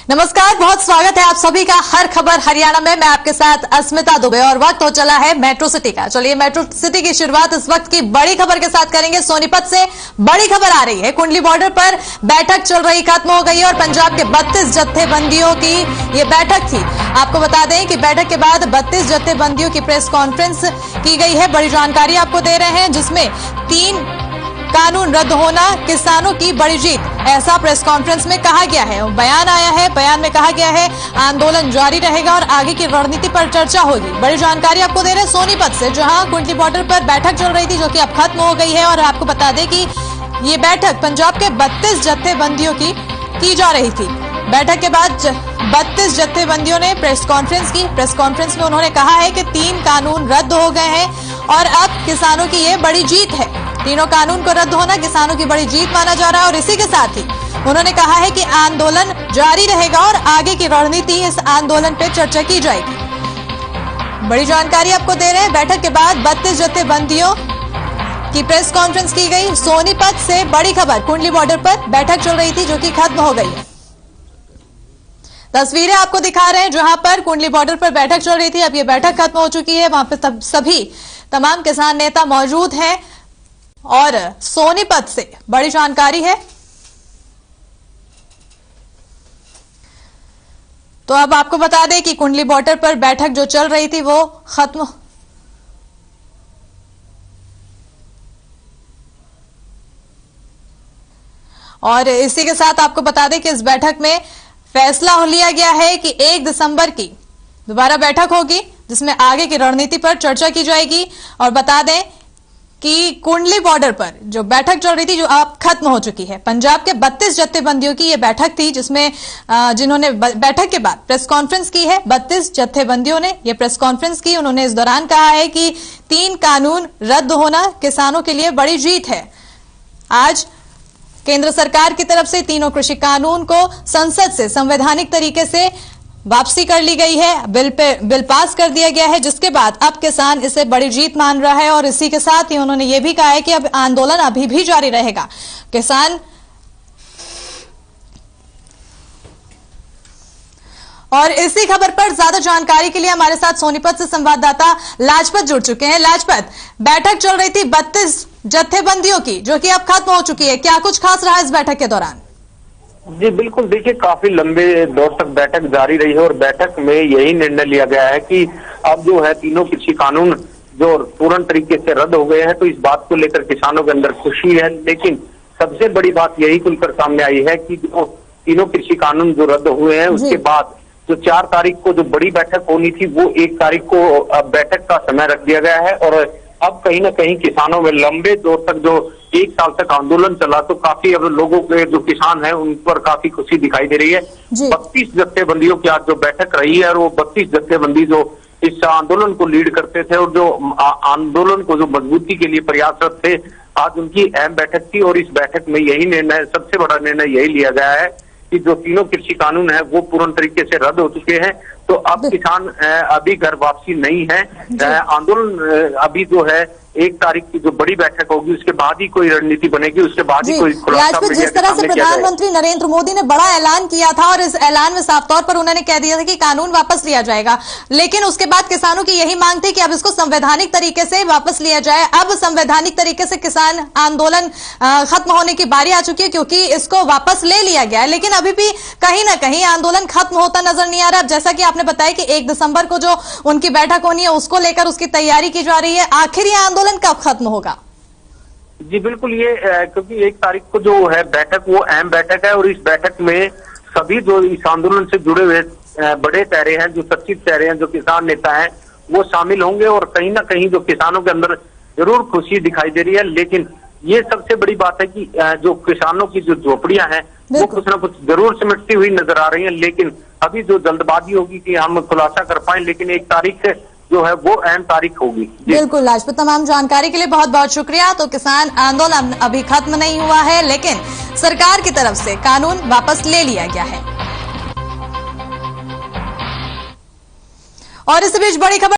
नमस्कार, बहुत स्वागत है आप सभी का हर खबर हरियाणा में। मैं आपके साथ अस्मिता दुबे और वक्त हो चला है मेट्रो सिटी का। चलिए मेट्रो सिटी की शुरुआत इस वक्त की बड़ी खबर के साथ करेंगे। सोनीपत से बड़ी खबर आ रही है। कुंडली बॉर्डर पर बैठक चल रही खत्म हो गई है और पंजाब के 32 जत्थेबंदियों की ये बैठक थी। आपको बता दें कि बैठक के बाद 32 जत्थेबंदियों की प्रेस कॉन्फ्रेंस की गई है। बड़ी जानकारी आपको दे रहे हैं, जिसमें 3 कानून रद्द होना किसानों की बड़ी जीत, ऐसा प्रेस कॉन्फ्रेंस में कहा गया है। बयान आया है, बयान में कहा गया है आंदोलन जारी रहेगा और आगे की रणनीति पर चर्चा होगी। बड़ी जानकारी आपको दे रहे हैं सोनीपत से, जहां कुंडली बॉर्डर पर बैठक चल रही थी जो कि अब खत्म हो गई है। और आपको बता दें कि ये बैठक पंजाब के 32 जत्थेबंदियों की जा रही थी। बैठक के बाद 32 जत्थेबंदियों ने प्रेस कॉन्फ्रेंस की। प्रेस कॉन्फ्रेंस में उन्होंने कहा है कि 3 कानून रद्द हो गए हैं और अब किसानों की ये बड़ी जीत है। तीनों कानून को रद्द होना किसानों की बड़ी जीत माना जा रहा है और इसी के साथ ही उन्होंने कहा है कि आंदोलन जारी रहेगा और आगे की रणनीति इस आंदोलन पर चर्चा की जाएगी। बड़ी जानकारी आपको दे रहे हैं। बैठक के बाद 32 जत्थेबंदियों की प्रेस कॉन्फ्रेंस की गई। सोनीपत से बड़ी खबर, कुंडली बॉर्डर पर बैठक चल रही थी जो कि खत्म हो गई है। तस्वीरें आपको दिखा रहे हैं जहां पर कुंडली बॉर्डर पर बैठक चल रही थी। अब ये बैठक खत्म हो चुकी है। वहां पर सभी तमाम किसान नेता मौजूद हैं और सोनीपत से बड़ी जानकारी है। तो अब आपको बता दें कि कुंडली बॉर्डर पर बैठक जो चल रही थी वो खत्म और इसी के साथ आपको बता दें कि इस बैठक में फैसला लिया गया है कि 1 दिसंबर की दोबारा बैठक होगी जिसमें आगे की रणनीति पर चर्चा की जाएगी। और बता दें कि कुंडली बॉर्डर पर जो बैठक चल रही थी जो अब खत्म हो चुकी है। पंजाब के 32 जत्थेबंदियों की ये बैठक थी जिसमें जिन्होंने बैठक के बाद प्रेस कॉन्फ्रेंस की है। 32 जत्थेबंदियों ने ये प्रेस कॉन्फ्रेंस की। उन्होंने इस दौरान कहा है कि 3 कानून रद्द होना किसानों के लिए बड़ी जीत है। आज केंद्र सरकार की तरफ से तीनों कृषि कानून को संसद से संवैधानिक तरीके से वापसी कर ली गई है। बिल पास कर दिया गया है, जिसके बाद अब किसान इसे बड़ी जीत मान रहा है। और इसी के साथ ही उन्होंने ये भी कहा है कि अब आंदोलन अभी भी जारी रहेगा। किसान और इसी खबर पर ज्यादा जानकारी के लिए हमारे साथ सोनीपत से संवाददाता लाजपत जुड़ चुके हैं। लाजपत, बैठक चल रही थी 32 जत्थेबंदियों की जो कि अब खत्म हो चुकी है, क्या कुछ खास रहा इस बैठक के दौरान? जी बिल्कुल, देखिए काफी लंबे दौर तक बैठक जारी रही है और बैठक में यही निर्णय लिया गया है कि अब जो है तीनों कृषि कानून जो पूर्ण तरीके से रद्द हो गए हैं। तो इस बात को लेकर किसानों के अंदर खुशी है, लेकिन सबसे बड़ी बात यही खुलकर सामने आई है कि जो तीनों कृषि कानून जो रद्द हुए हैं उसके बाद जो 4 तारीख को जो बड़ी बैठक होनी थी वो 1 तारीख को बैठक का समय रख दिया गया है। और अब कहीं ना कहीं किसानों में लंबे दौर तक जो 1 साल तक आंदोलन चला तो काफी अब लोगों के जो किसान हैं उन पर काफी खुशी दिखाई दे रही है। 32 जत्थेबंदियों की आज जो बैठक रही है और वो 32 जत्थेबंदी जो इस आंदोलन को लीड करते थे और जो आंदोलन को जो मजबूती के लिए प्रयासरत थे, आज उनकी अहम बैठक थी। और इस बैठक में यही निर्णय, सबसे बड़ा निर्णय यही लिया गया है कि जो तीनों कृषि कानून है वो पूर्ण तरीके से रद्द हो चुके हैं। तो अब किसान अभी घर वापसी नहीं है। आंदोलन अभी जो है 1 तारीख की जो बड़ी बैठक होगी उसके बाद ही कोई रणनीति बनेगी, उसके बाद ही कोई खुलासा। जिस तरह से प्रधानमंत्री नरेंद्र मोदी ने बड़ा ऐलान किया था और इस ऐलान में साफ तौर पर उन्होंने कह दिया था कि कानून वापस लिया जाएगा, लेकिन उसके बाद किसानों की यही मांग थी कि अब इसको संवैधानिक तरीके से वापस लिया जाए। अब संवैधानिक तरीके से किसान आंदोलन खत्म होने की बारी आ चुकी है क्योंकि इसको वापस ले लिया गया है, लेकिन अभी भी कहीं ना कहीं आंदोलन खत्म होता नजर नहीं आ रहा। जैसा कि आपने बताया कि 1 दिसंबर को जो उनकी बैठक होनी है उसको लेकर उसकी तैयारी की जा रही है। आखिर ये आंदोलन कब खत्म होगा? जी बिल्कुल, ये क्योंकि 1 तारीख को जो है बैठक वो अहम बैठक है और इस बैठक में सभी जो इस आंदोलन से जुड़े हुए बड़े चेहरे हैं, जो चर्चित चेहरे हैं, जो किसान नेता हैं वो शामिल होंगे। और कहीं ना कहीं जो किसानों के अंदर जरूर खुशी दिखाई दे रही है, लेकिन ये सबसे बड़ी बात है कि जो किसानों की जो झोपड़ियां हैं वो कुछ ना कुछ जरूर सिमटती हुई नजर आ रही हैं। लेकिन अभी जो जल्दबाजी होगी कि हम खुलासा कर पाए, लेकिन 1 तारीख से जो है वो अहम तारीख होगी। बिल्कुल लाजपत, तमाम जानकारी के लिए बहुत बहुत शुक्रिया। तो किसान आंदोलन अभी खत्म नहीं हुआ है, लेकिन सरकार की तरफ से कानून वापस ले लिया गया है। और इस बीच बड़ी खबर